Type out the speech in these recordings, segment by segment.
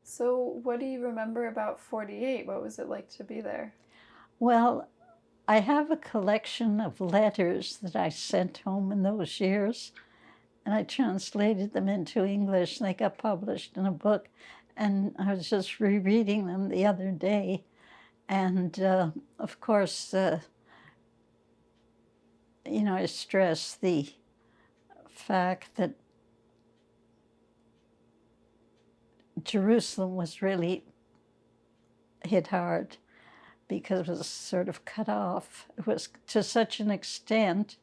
So what do you remember about 48? What was it like to be there? Well, I have a collection of letters that I sent home in those years, and I translated them into English. They got published in a book, and I was just rereading them the other day. And of course, I stress the fact that Jerusalem was really hit hard because it was sort of cut off. It was to such an extent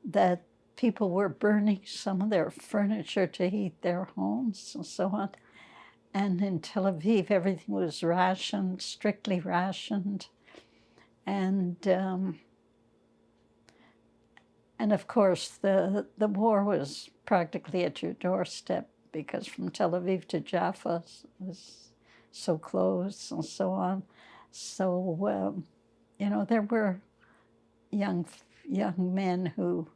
that people were burning some of their furniture to heat their homes and so on. And in Tel Aviv, everything was rationed, strictly rationed. And of course, the war was practically at your doorstep because from Tel Aviv to Jaffa was so close and so on. So, there were young men who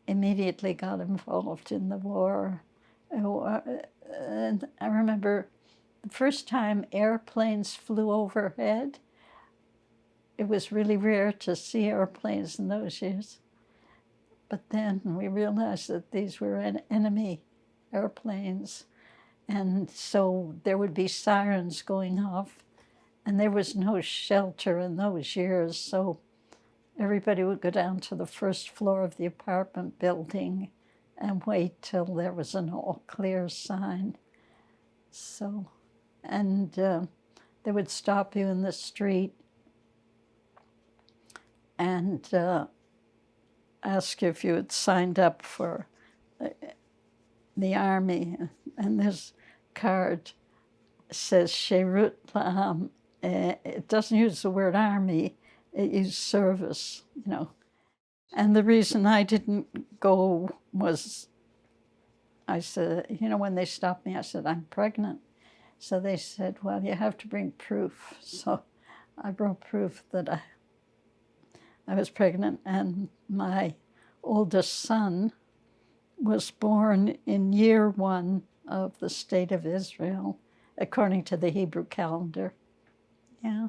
immediately got involved in the war. And I remember the first time airplanes flew overhead. It was really rare to see airplanes in those years. But then we realized that these were enemy airplanes. And so there would be sirens going off, and there was no shelter in those years. So everybody would go down to the first floor of the apartment building and wait till there was an all clear sign. So, and they would stop you in the street and ask you if you had signed up for the army. And this card says Sherut La'am. It doesn't use the word army, it used service, And the reason I didn't go was, I said, when they stopped me, I said, I'm pregnant. So they said, well, you have to bring proof. So I brought proof that I was pregnant, and my oldest son was born in year 1 of the State of Israel, according to the Hebrew calendar. Yeah.